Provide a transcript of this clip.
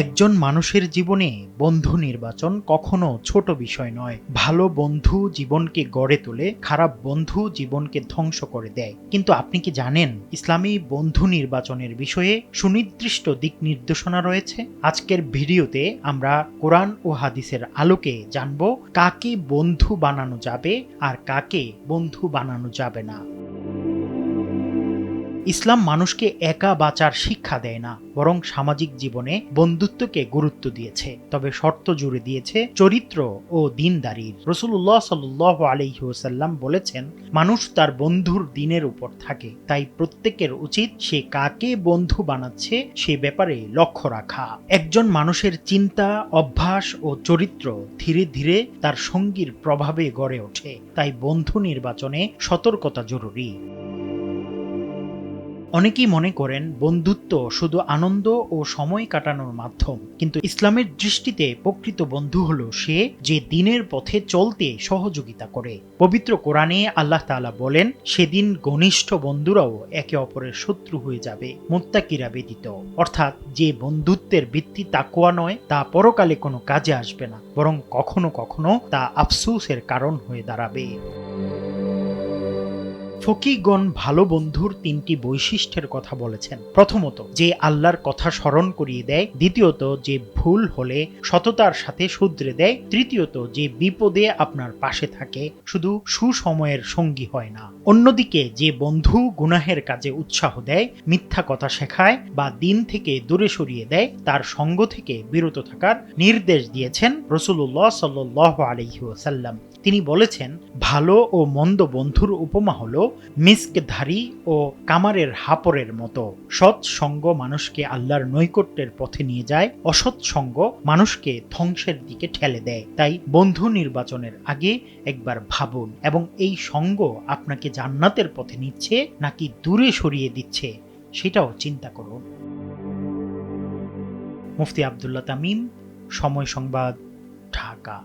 একজন মানুষের জীবনে বন্ধু নির্বাচন কখনো ছোট বিষয় নয়। ভালো বন্ধু জীবনকে গড়ে তোলে, খারাপ বন্ধু জীবনকে ধ্বংস করে দেয়। কিন্তু আপনি কি জানেন ইসলামী বন্ধু নির্বাচনের বিষয়ে সুনির্দিষ্ট দিক নির্দেশনা রয়েছে? আজকের ভিডিওতে আমরা কোরআন ও হাদিসের আলোকে জানব কাকে বন্ধু বানানো যাবে আর কাকে বন্ধু বানানো যাবে না। ইসলাম মানুষকে একা বাঁচার শিক্ষা দেয় না, বরং সামাজিক জীবনে বন্ধুত্বকে গুরুত্ব দিয়েছে, তবে শর্ত জুড়ে দিয়েছে চরিত্র ও দিনদারির। রাসূলুল্লাহ সাল্লাল্লাহু আলাইহি ওয়াসাল্লাম বলেছেন, মানুষ তার বন্ধুর দিনের উপর থাকে, তাই প্রত্যেকের উচিত সে কাকে বন্ধু বানাচ্ছে সে ব্যাপারে লক্ষ্য রাখা। একজন মানুষের চিন্তা, অভ্যাস ও চরিত্র ধীরে ধীরে তার সঙ্গীর প্রভাবে গড়ে ওঠে, তাই বন্ধু নির্বাচনে সতর্কতা জরুরি। অনেকেই মনে করেন বন্ধুত্ব শুধু আনন্দ ও সময় কাটানোর মাধ্যম, কিন্তু ইসলামের দৃষ্টিতে প্রকৃত বন্ধু হলো সে যে দিনের পথে চলতে সহযোগিতা করে। পবিত্র কোরআনে আল্লাহ তাআলা বলেন, সেদিন ঘনিষ্ঠ বন্ধুরাও একে অপরের শত্রু হয়ে যাবে, মুত্তাকিরা ব্যতীত। অর্থাৎ যে বন্ধুত্বের ভিত্তি তাকওয়া নয়, তা পরকালে কোনো কাজে আসবে না, বরং কখনো কখনো তা আফসোসের কারণ হয়ে দাঁড়াবে। ফকিহগণ ভালো বন্ধুর তিনটি বৈশিষ্ট্যের কথা বলেছেন। প্রথমত, যে আল্লাহর কথা স্মরণ করিয়ে দেয়। দ্বিতীয়ত, যে ভুল হলে সততার সাথে শুধরে দেয়। তৃতীয়ত, যে বিপদে আপনার পাশে থাকে, শুধু সুসময়ের সঙ্গী হয় না। অন্যদিকে যে বন্ধু গুনাহের কাজে উৎসাহ দেয়, মিথ্যা কথা শেখায় বা দিন থেকে দূরে সরিয়ে দেয়, তার সঙ্গ থেকে বিরত থাকার নির্দেশ দিয়েছেন রাসূলুল্লাহ সাল্লাল্লাহু আলাইহি ওয়াসাল্লাম। তিনি বলেছেন, ভালো ও মন্দ বন্ধুর উপমা হলো মিস্কধারী ও কামারের হাপরের মতো। সৎ সঙ্গ মানুষকে আল্লাহর নৈকট্যের পথে নিয়ে যায়, অসৎ সঙ্গ মানুষকে ধ্বংসের দিকে ঠেলে দেয়। তাই বন্ধু নির্বাচনের আগে একবার ভাবুন, এবং এই সঙ্গ আপনাকে জান্নাতের পথে নিচ্ছে নাকি দূরে সরিয়ে দিচ্ছে সেটাও চিন্তা করুন। মুফতি আব্দুল্লাহ তামিম, সময় সংবাদ, ঢাকা।